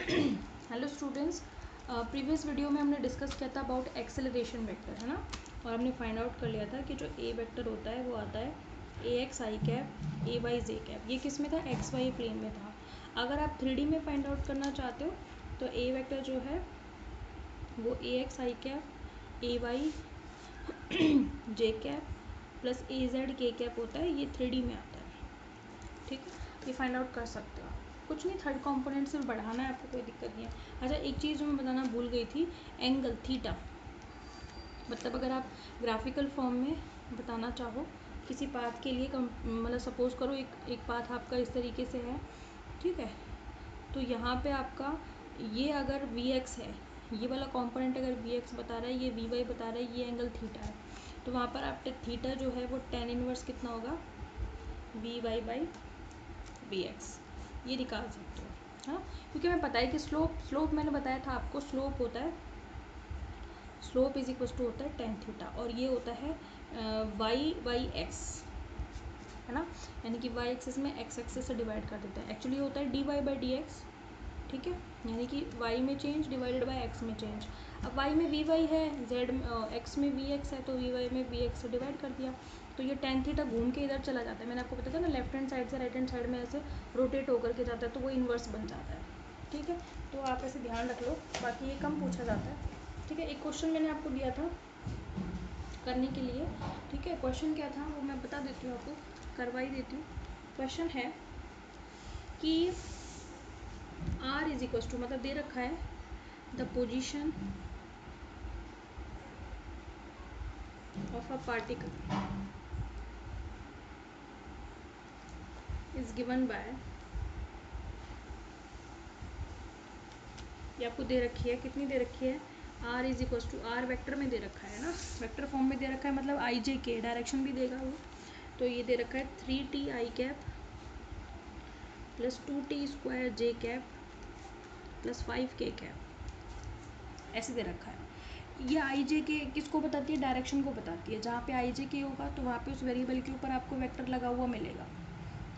Hello students, previous video में हमने discuss किया था अबाउट एक्सेलरेशन वेक्टर, है ना। और हमने फाइंड आउट कर लिया था कि जो ए वेक्टर होता है वो आता है A X I cap A Y J cap. ये किस में था? एक्स वाई प्लेन में था। अगर आप 3D में फाइंड आउट करना चाहते हो तो ए वेक्टर जो है वो A X I cap A Y J cap plus A Z K cap होता है। ये 3D में आता है, ठीक है। ये फाइंड आउट कर सकते हो आप। कुछ नहीं, थर्ड कंपोनेंट सिर्फ बढ़ाना है, आपको कोई दिक्कत नहीं है। अच्छा, एक चीज़ जो मैं बताना भूल गई थी, एंगल थीटा। मतलब अगर आप ग्राफिकल फॉर्म में बताना चाहो किसी पाथ के लिए, मतलब सपोज करो एक पाथ आपका इस तरीके से है, ठीक है। तो यहाँ पे आपका ये अगर वी एक्स है, ये वाला कंपोनेंट अगर वी एक्स बता रहा है, ये वी वाई बता रहा है, ये एंगल थीटा है, तो वहाँ पर आप थीटा जो है वो टेन इनवर्स कितना होगा, v Y by we x, ये निकाल सकते हो, हाँ। क्योंकि हमें पता है कि स्लोप मैंने बताया था आपको, स्लोप होता है, स्लोप इज इक्वल टू होता है टेन थीटा, और ये होता है वाई बाई एक्स, है ना। यानी कि वाई एक्सेस में एक्स एक्सेस से डिवाइड कर देते हैं। एक्चुअली होता है D Y by D X, ठीक है। यानी कि वाई में चेंज डिवाइडेड बाई एक्स में चेंज। अब वाई में वी वाई है, जेड एक्स में वी एक्स है, तो वी वाई में वी एक्स से डिवाइड कर दिया, तो ये टेन थीटा घूम के इधर चला जाता है। मैंने आपको बताया था ना, लेफ्ट हैंड साइड से राइट हैंड साइड में ऐसे रोटेट होकर के जाता है, तो वो इन्वर्स बन जाता है, ठीक है। तो आप ऐसे ध्यान रख लो, बाकी ये कम पूछा जाता है, ठीक है। एक क्वेश्चन मैंने आपको दिया था करने के लिए, ठीक है। क्वेश्चन क्या था वो मैं बता देती हूँ आपको, करवा ही देती हूँ। क्वेश्चन है कि आर इज इक्वल टू, मतलब दे रखा है the position of a particle is given by, ये आपको दे रखी है, कितनी दे रखी है, r is equal to, R vector में दे रखा है ना, वेक्टर फॉर्म में दे रखा है, मतलब आई जे के डायरेक्शन भी देगा वो। तो ये दे रखा है 3t आई कैप प्लस 2t स्क्वायर जे कैप प्लस 5k कैप, ऐसे दे रखा है। ये आई जे के किसको बताती है? डायरेक्शन को बताती है। जहाँ पे आई जे के होगा तो वहाँ पे उस वेरिएबल के ऊपर आपको वेक्टर लगा हुआ मिलेगा।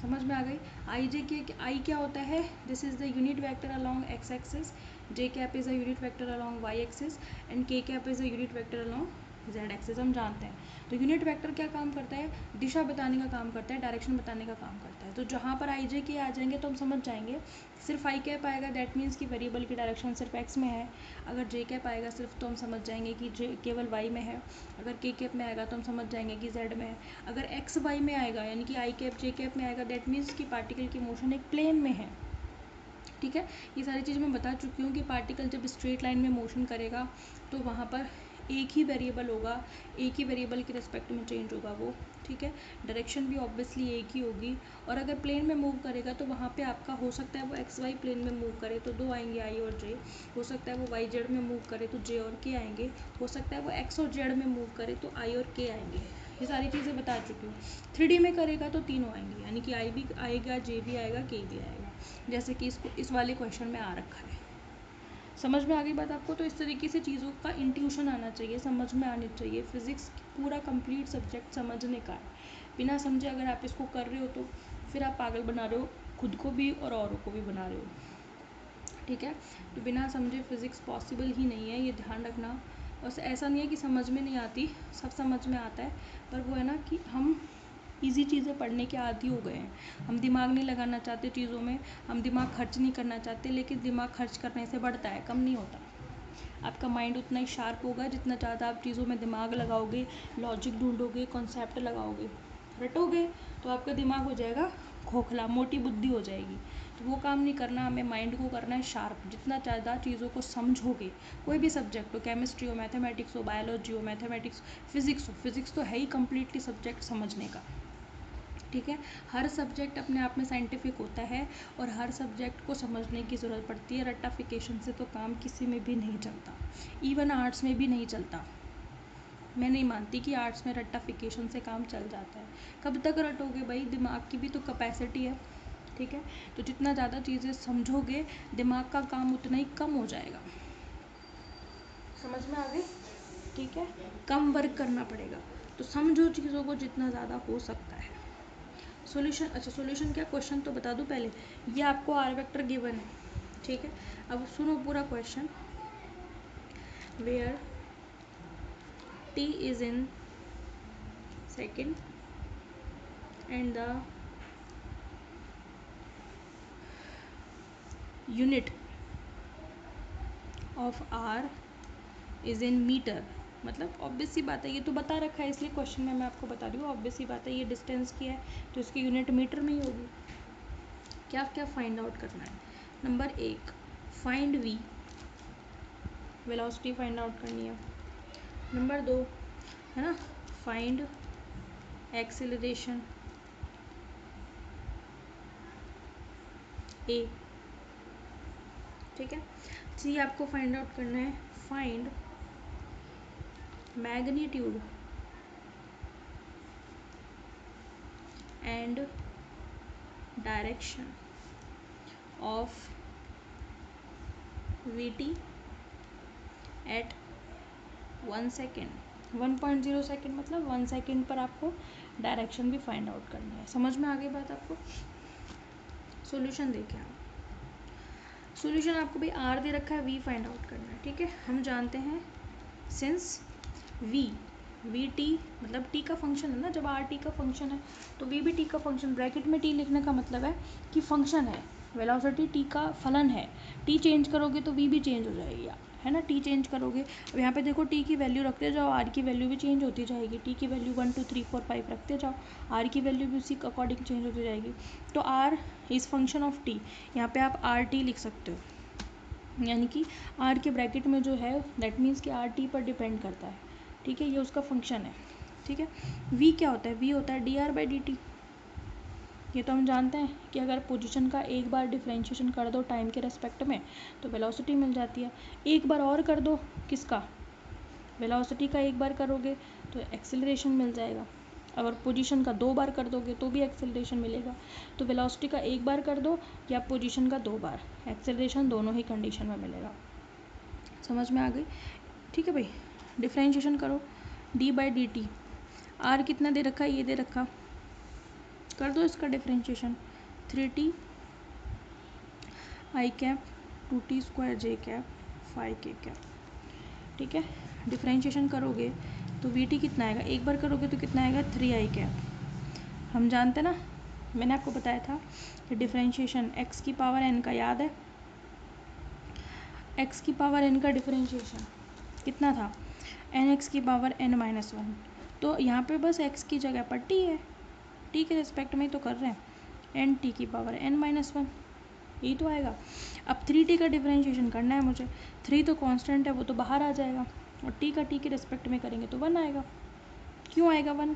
समझ में आ गई? आई जे के, आई क्या होता है? This is the unit vector along X axis, J cap is a unit vector along Y axis and K cap is a unit vector along Z axis, हम जानते हैं। तो यूनिट वेक्टर क्या काम करता है? दिशा बताने का काम करता है, डायरेक्शन बताने का काम करता है। तो जहाँ पर आई जे के आ जाएंगे तो हम समझ जाएंगे, सिर्फ आई कैप आएगा दैट मीन्स कि वेरिएबल की डायरेक्शन सिर्फ एक्स में है। अगर जे कैप आएगा सिर्फ तो हम समझ जाएंगे कि जे केवल वाई में है। अगर के कैप में आएगा तो हम समझ जाएंगे कि जेड में है। अगर एक्स वाई में आएगा यानी कि आई कैप जे कैप में आएगा दैट मीन्स कि पार्टिकल की मोशन एक प्लेन में है, ठीक है। ये सारी चीज़ मैं बता चुकी हूँ कि पार्टिकल जब स्ट्रेट लाइन में मोशन करेगा तो वहाँ पर एक ही वेरिएबल होगा, एक ही वेरिएबल के रिस्पेक्ट में चेंज होगा वो, ठीक है। डायरेक्शन भी ऑब्वियसली एक ही होगी। और अगर प्लेन में मूव करेगा तो वहाँ पे आपका हो सकता है वो एक्स वाई प्लेन में मूव करे तो दो आएंगे आई और जे, हो सकता है वो वाई जेड में मूव करे तो जे और के आएंगे, हो सकता है वो एक्स और जेड में मूव करे तो आई और के आएंगे। ये सारी चीज़ें बता चुकी हूँ। 3D में करेगा तो तीनों आएंगे, यानी कि आई भी आएगा, जे भी आएगा, के भी आएगा, जैसे कि इसको इस वाले क्वेश्चन में आ रखा है। समझ में आ गई बात आपको? तो इस तरीके से चीज़ों का इंट्यूशन आना चाहिए, समझ में आनी चाहिए। फिज़िक्स पूरा कंप्लीट सब्जेक्ट समझने का है। बिना समझे अगर आप इसको कर रहे हो तो फिर आप पागल बना रहे हो खुद को भी और औरों को भी बना रहे हो, ठीक है। तो बिना समझे फिज़िक्स पॉसिबल ही नहीं है, ये ध्यान रखना। और ऐसा नहीं है कि समझ में नहीं आती, सब समझ में आता है, पर वो है ना कि हम ईजी चीज़ें पढ़ने के आदी हो गए हैं। हम दिमाग नहीं लगाना चाहते चीज़ों में, हम दिमाग खर्च नहीं करना चाहते, लेकिन दिमाग खर्च करने से बढ़ता है, कम नहीं होता। आपका माइंड उतना ही शार्प होगा जितना ज़्यादा आप चीज़ों में दिमाग लगाओगे, लॉजिक ढूंढोगे, कॉन्सेप्ट लगाओगे, रटोगे तो आपका दिमाग हो जाएगा खोखला, मोटी बुद्धि हो जाएगी। तो वो काम नहीं करना, हमें माइंड को करना है शार्प। जितना ज़्यादा चीज़ों को समझोगे, कोई भी सब्जेक्ट हो, केमिस्ट्री हो, मैथमेटिक्स हो, बायोलॉजी हो, मैथमेटिक्स, फिज़िक्स हो, फिज़िक्स तो है ही कम्प्लीटली सब्जेक्ट समझने का, ठीक है। हर सब्जेक्ट अपने आप में साइंटिफिक होता है और हर सब्जेक्ट को समझने की ज़रूरत पड़ती है। रट्टाफिकेशन से तो काम किसी में भी नहीं चलता, इवन आर्ट्स में भी नहीं चलता। मैं नहीं मानती कि आर्ट्स में रट्टाफिकेशन से काम चल जाता है। कब तक रटोगे भाई? दिमाग की भी तो कैपेसिटी है, ठीक है। तो जितना ज़्यादा चीज़ें समझोगे दिमाग का काम उतना ही कम हो जाएगा। समझ में आ गई? ठीक है, कम वर्क करना पड़ेगा। तो समझो चीज़ों को जितना ज़्यादा हो सकता है। सॉल्यूशन, अच्छा सॉल्यूशन क्या, क्वेश्चन तो बता दूं पहले। ये आपको आर वेक्टर गिवन है, ठीक है, अब सुनो पूरा question. Where t is in second and the unit of r is in meter, मतलब ऑब्वियस सी बात है, ये तो बता रखा है इसलिए क्वेश्चन में मैं आपको बता रही हूँ। ऑब्वियस सी बात है, ये डिस्टेंस की है तो इसकी यूनिट मीटर में ही होगी। क्या क्या फाइंड आउट करना है? Number 1 find v, velocity find out करनी है। नंबर 2 है ना, फाइंड एक्सेलरेशन a, ठीक है। 3 आपको फाइंड आउट करना है, find magnitude and direction of vt at 1 second. 1.0 second मतलब 1 सेकेंड पर आपको डायरेक्शन भी फाइंड आउट करनी है। समझ में आ गई बात आपको? सॉल्यूशन देखिए आप, सॉल्यूशन आपको भी आर दे रखा है, v फाइंड आउट करना है, ठीक है। हम जानते हैं सिंस वी टी मतलब t का फंक्शन है ना, जब आर टी का फंक्शन है तो v भी t का फंक्शन, ब्रैकेट में t लिखने का मतलब है कि फंक्शन है, वेलोसिटी t का फलन है। t चेंज करोगे तो v भी चेंज हो जाएगी, है ना। t चेंज करोगे, अब यहाँ पे देखो t की वैल्यू रखते जाओ, r की वैल्यू भी चेंज होती जाएगी। t की वैल्यू 1 2 3 4 5 रखते जाओ, r की वैल्यू भी उसी अकॉर्डिंग चेंज होती जाएगी। तो r is function of t, यहाँ पे आप आर टी लिख सकते हो, यानी कि r के ब्रैकेट में जो है दैट मीन्स कि आर टी पर डिपेंड करता है, ठीक है, ये उसका फंक्शन है, ठीक है। v क्या होता है? v होता है D R by D T. ये तो हम जानते हैं कि अगर पोजीशन का एक बार डिफरेंशिएशन कर दो टाइम के रेस्पेक्ट में तो वेलोसिटी मिल जाती है। एक बार और कर दो, किसका? वेलोसिटी का एक बार करोगे तो एक्सेलरेशन मिल जाएगा। अगर पोजीशन का 2 बार कर दोगे तो भी एक्सेलरेशन मिलेगा। तो वेलोसिटी का एक बार कर दो या पोजीशन का 2 बार, एक्सेलरेशन दोनों ही कंडीशन में मिलेगा। समझ में आ गई? ठीक है भाई, डिफरेंशिएशन करो D by D T. R कितना दे रखा है? ये दे रखा, कर दो इसका डिफरेंशिएशन, 3t आई कैप 2t स्क्वायर जे कैप 5k कैप, ठीक है। डिफरेंशिएशन करोगे तो वी कितना आएगा? एक बार करोगे तो कितना आएगा? 3i cap. हम जानते ना, मैंने आपको बताया था कि डिफरेंशिएशन x की पावर n का, याद है? x की पावर n का डिफरेंशिएशन कितना था? nx की पावर n माइनस 1। तो यहाँ पे बस x की जगह पर t है, t के रिस्पेक्ट में तो कर रहे हैं, एन टी की पावर n माइनस 1, यही तो आएगा। अब 3t का डिफरेंशिएशन करना है मुझे, 3 तो कांस्टेंट है, वो तो बाहर आ जाएगा, और t का t के रिस्पेक्ट में करेंगे तो 1 आएगा। क्यों आएगा 1?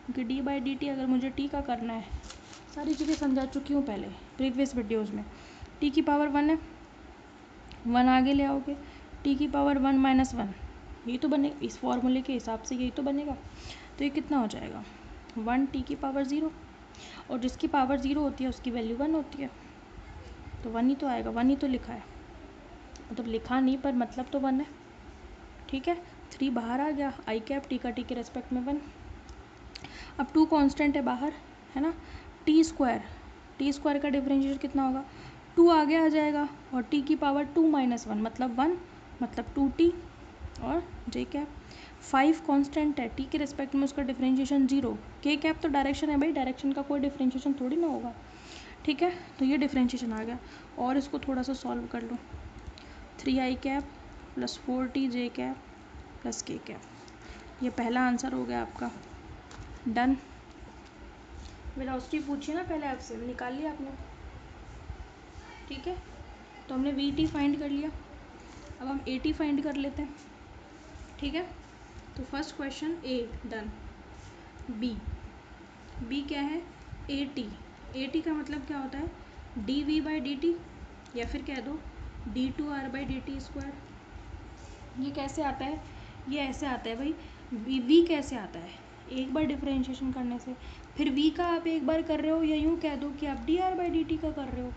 क्योंकि d बाई डी टी अगर मुझे t का करना है, सारी चीज़ें समझा चुकी हूँ पहले प्रीवियस वीडियोज़ में। t की पावर 1 है, 1 आगे ले आओगे, t की पावर 1 माइनस 1, यही तो बनेगा, इस फॉर्मूले के हिसाब से यही तो बनेगा। तो ये कितना हो जाएगा? 1 t की पावर 0, और जिसकी पावर 0 होती है उसकी वैल्यू 1 होती है, तो 1 ही तो आएगा, 1 ही तो लिखा है, मतलब लिखा नहीं पर मतलब तो 1 है, ठीक है। 3 बाहर आ गया, आई कैप टी का टी के रेस्पेक्ट में 1। अब 2 कांस्टेंट है बाहर, है ना। टी स्क्वायर का डिफरेंशिएशन कितना होगा? 2 आगे आ जाएगा, और टी की पावर 2 माइनस 1 मतलब 1, मतलब 2t और जे कैप। 5 कांस्टेंट है, टी के रिस्पेक्ट में उसका डिफरेंशिएशन 0, के कैप तो डायरेक्शन है भाई, डायरेक्शन का कोई डिफरेंशिएशन थोड़ी ना होगा, ठीक है। तो ये डिफरेंशिएशन आ गया, और इसको थोड़ा सा सॉल्व कर लो, 3i कैप प्लस 4t जे कैप प्लस के कैप, ये पहला आंसर हो गया आपका, डन। वेलोसिटी पूछिए ना पहले आपसे, निकाल लिया आपने, ठीक है। तो हमने वी टी फाइंड कर लिया, अब हम ए टी फाइंड कर लेते हैं, ठीक है। तो first question A done. B क्या है? ए टी का मतलब क्या होता है? D V by D T, या फिर कह दो D two R by D T square. ये कैसे आता है? ये ऐसे आता है भाई, वी कैसे आता है? एक बार डिफरेंशिएशन करने से। फिर वी का आप एक बार कर रहे हो, या यूँ कह दो कि आप D R by D T का कर रहे हो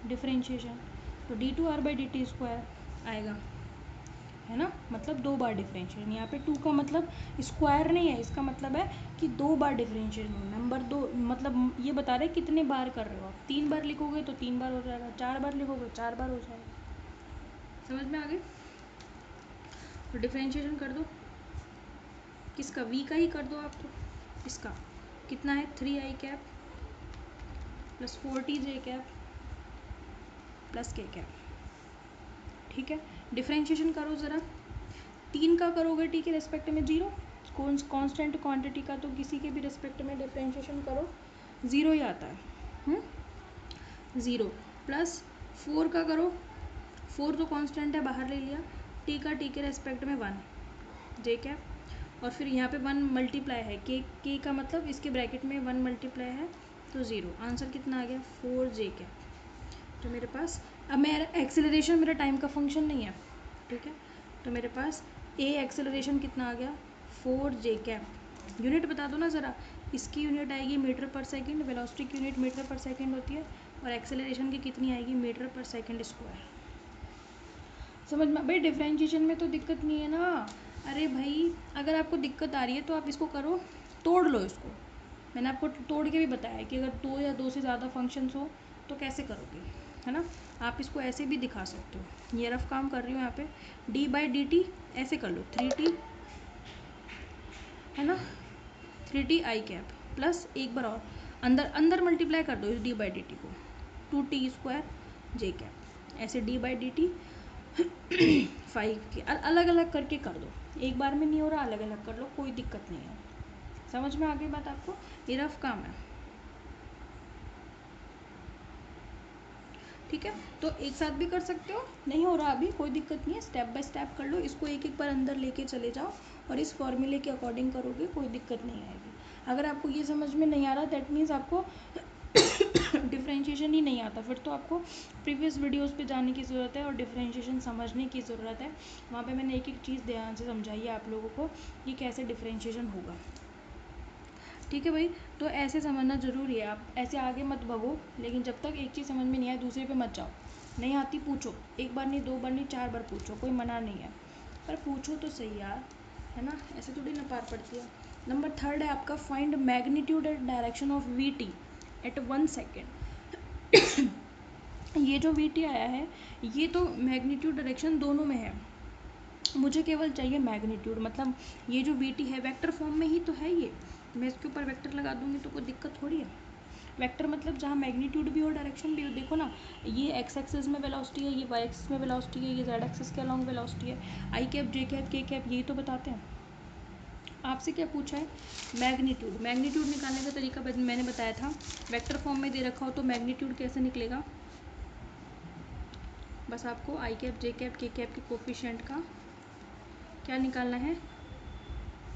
डिफरेंशिएशन, तो D two R by D T square आएगा, है ना, मतलब 2 बार डिफरेंशिएशन। यहाँ पे 2 का मतलब स्क्वायर नहीं है, इसका मतलब है कि 2 बार डिफरेंशिएशन हो। नंबर 2 मतलब ये बता रहे कितने बार कर रहे हो आप। 3 बार लिखोगे तो 3 बार हो जाएगा, 4 बार लिखोगे 4 बार हो जाएगा। समझ में आ गई? तो डिफरेंशिएशन कर दो, किसका, v का ही कर दो आप। तो इसका कितना है 3i cap plus 4tj cap plus k cap. ठीक है, डिफरेंशिएशन करो ज़रा। 3 का करोगे t के रेस्पेक्ट में 0, कांस्टेंट क्वांटिटी का तो किसी के भी रेस्पेक्ट में डिफरेंशिएशन करो 0 ही आता है। 0 प्लस 4 का करो, 4 तो कांस्टेंट है बाहर ले लिया, t का t के रेस्पेक्ट में 1 j कैप, और फिर यहाँ पे 1 मल्टीप्लाई है k का मतलब इसके ब्रैकेट में 1 मल्टीप्लाई है तो 0। आंसर कितना आ गया 4j कैप। तो मेरे पास अब मेरा एक्सेलरेशन मेरा टाइम का फंक्शन नहीं है, ठीक है, तो मेरे पास a एक्सेलरेशन कितना आ गया 4j कैप। यूनिट बता दो ना ज़रा, इसकी यूनिट आएगी मीटर पर सेकेंड, वेलोसिटी की यूनिट मीटर पर सेकेंड होती है, और एक्सेलरेशन की कितनी आएगी मीटर पर सेकेंड स्क्वायर। समझ में भाई? डिफरेंशिएशन में तो दिक्कत नहीं है ना। अरे भाई अगर आपको दिक्कत आ रही है तो आप इसको करो, तोड़ लो इसको। मैंने आपको तोड़ के भी बताया कि अगर 2 या 2 से ज़्यादा फंक्शंस हो तो कैसे करोगे, है ना। आप इसको ऐसे भी दिखा सकते हो, ये रफ काम कर रही हूँ यहाँ पे, d/dt ऐसे कर लो 3t, है ना, 3ti कैप प्लस एक बार और अंदर अंदर मल्टीप्लाई कर दो इस d/dt को 2t² j कैप। ऐसे d/dt 5 के अलग अलग करके कर दो, एक बार में नहीं हो रहा अलग अलग कर लो, कोई दिक्कत नहीं है। समझ में आ गई बात आपको? ये रफ काम है, ठीक है। तो एक साथ भी कर सकते हो, नहीं हो रहा अभी कोई दिक्कत नहीं है, स्टेप बाय स्टेप कर लो, इसको एक एक बार अंदर लेके चले जाओ और इस फॉर्मूले के अकॉर्डिंग करोगे, कोई दिक्कत नहीं आएगी। अगर आपको ये समझ में नहीं आ रहा दैट मीन्स आपको डिफरेंशिएशन ही नहीं आता, फिर तो आपको प्रीवियस वीडियोस पे जाने की ज़रूरत है और डिफरेंशिएशन समझने की ज़रूरत है। वहाँ पे मैंने एक एक चीज़ ध्यान से समझाई है आप लोगों को कि कैसे डिफरेंशिएशन होगा, ठीक है भाई। तो ऐसे समझना ज़रूरी है, आप ऐसे आगे मत भगो, लेकिन जब तक एक चीज़ समझ में नहीं आए दूसरे पे मत जाओ। नहीं आती पूछो, एक बार नहीं 2 बार नहीं 4 बार पूछो, कोई मना नहीं है, पर पूछो तो सही यार, है ना, ऐसे थोड़ी ना पार पड़ती है। नंबर 3 है आपका find magnitude and direction of V at 1 second. ये जो वी आया है ये तो मैग्नीट्यूड डायरेक्शन दोनों में है, मुझे केवल चाहिए मैग्नीट्यूड, मतलब ये जो वी है वेक्टर फॉर्म में ही तो है ये, मैं इसके ऊपर वेक्टर लगा दूंगी तो कोई दिक्कत थोड़ी है। वेक्टर मतलब जहाँ मैग्नीट्यूड भी हो डायरेक्शन भी हो, देखो ना ये एक्स एक्सिस में वेलोसिटी है, ये वाई एक्सिस में वेलोसिटी है, ये जेड एक्सिस के अलॉन्ग वेलोसिटी है, आई कैप जे कैप के कैप यही तो बताते हैं। आपसे क्या पूछा है मैग्नीट्यूड, मैग्नीट्यूड निकालने का तरीका मैंने बताया था, वेक्टर फॉर्म में दे रखा हो तो मैग्नीट्यूड कैसे निकलेगा, बस आपको आई कैप जे कैप के कैप के कोफिशिएंट का क्या निकालना है,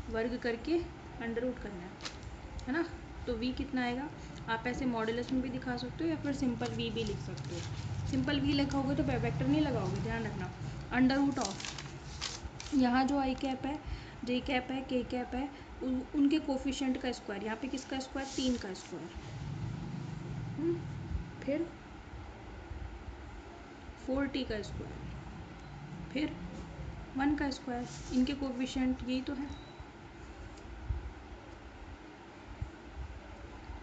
वर्ग करके अंडर रूट करना है ना। तो v कितना आएगा, आप ऐसे मॉडुलस में भी दिखा सकते हो या फिर सिंपल v भी लिख सकते हो। सिंपल v लिखोगे तो वेक्टर नहीं लगाओगे, ध्यान रखना, अंडर रूट ऑफ यहाँ जो आई कैप है जे कैप है के कैप है उनके कोफिशिएंट का स्क्वायर, यहाँ पे किसका स्क्वायर 3 का स्क्वायर, फिर 4t का स्क्वायर, फिर 1 का स्क्वायर, इनके कोफिशिएंट यही तो है,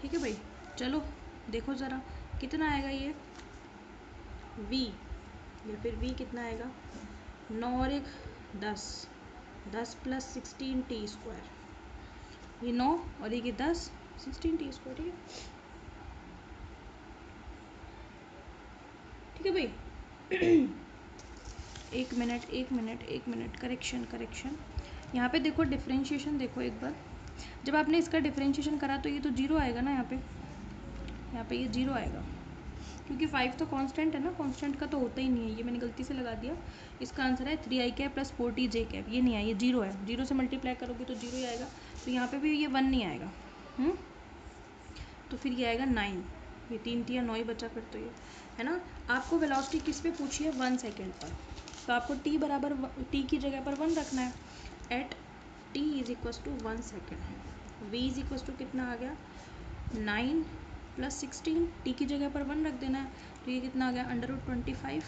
ठीक है भाई। चलो देखो ज़रा कितना आएगा ये v, या फिर v कितना आएगा 9 और 1 10, 10 प्लस 16t², ये 9 और ये 10 16t², ठीक है भाई। एक मिनट करेक्शन, यहाँ पे देखो डिफरेंशिएशन देखो एक बार, जब आपने इसका डिफरेंशिएशन करा तो ये तो 0 आएगा ना, यहाँ पे ये 0 आएगा, क्योंकि 5 तो कांस्टेंट है ना, कांस्टेंट का तो होता ही नहीं है, ये मैंने गलती से लगा दिया। इसका आंसर है 3i cap plus 4tj cap, ये नहीं है, ये 0 है, 0 से मल्टीप्लाई करोगे तो 0 ही आएगा, तो यहाँ पे भी ये 1 नहीं आएगा, तो फिर ये आएगा 9, ये 3 3 9 ही बचा फिर तो ये, है ना। आपको वेलोसिटी किस पे पूछी है 1 सेकेंड पर, तो आपको t बराबर t की जगह पर 1 रखना है, at t is equals to 1 second, v is equals to कितना आ गया 9 प्लस 16, टी की जगह पर 1 रख देना है, तो ये कितना आ गया अंडर रूट 25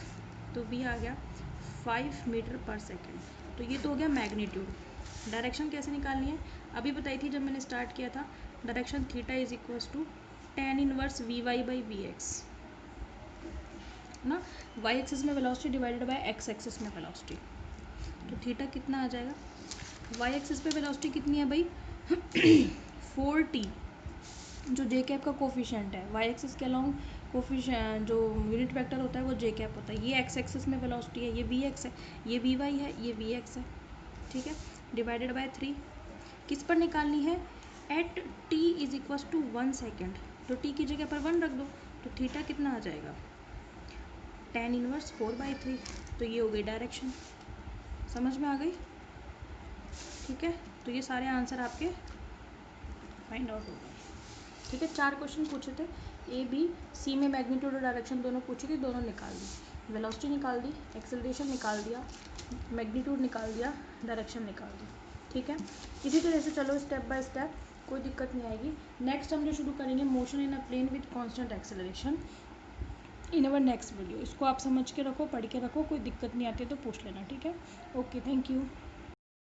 तो v आ गया 5 मीटर पर सेकेंड। तो ये तो हो गया मैग्नीट्यूड। डायरेक्शन कैसे निकालनी है अभी बताई थी जब मैंने स्टार्ट किया था। Direction theta is equals to tan inverse V Y by we X ना, y एक्सिस में velocity divided by x axis में वेलोसिटी। तो थीटा कितना आ जाएगा, y एक्सिस पे वेलोसिटी कितनी है भाई 4t, जो जे कैप का कोफिशिएंट है। y एक्सिस के अलाउंग कोफिशिएंट जो यूनिट वेक्टर होता है वो जे कैप होता है। ये x एक्सिस में वेलोसिटी है, ये वी एक्स है, ये वी वाई है, ये वी एक्स है, ठीक है। डिवाइडेड बाय 3 किस पर निकालनी है, at t is equals to 1 second. तो t की जगह पर 1 रख दो, तो थीटा कितना आ जाएगा tan इनवर्स 4/3। तो ये हो गई डायरेक्शन, समझ में आ गई, ठीक है। तो ये सारे आंसर आपके फाइंड आउट हो गए, ठीक है। 4 क्वेश्चन पूछे थे, ए बी सी में मैग्नीट्यूड और डायरेक्शन दोनों पूछी थी, दोनों निकाल दी। वेलोसिटी निकाल दी, एक्सेलरेशन निकाल दिया, मैग्नीट्यूड निकाल दिया, डायरेक्शन निकाल दी, ठीक है। इसी तरह से चलो स्टेप बाय स्टेप, कोई दिक्कत नहीं आएगी। नेक्स्ट हम जो शुरू करेंगे motion in a plane with constant acceleration in our next video. इसको आप समझ के रखो, पढ़ के रखो, कोई दिक्कत नहीं आती है तो पूछ लेना, ठीक है। Okay, thank you.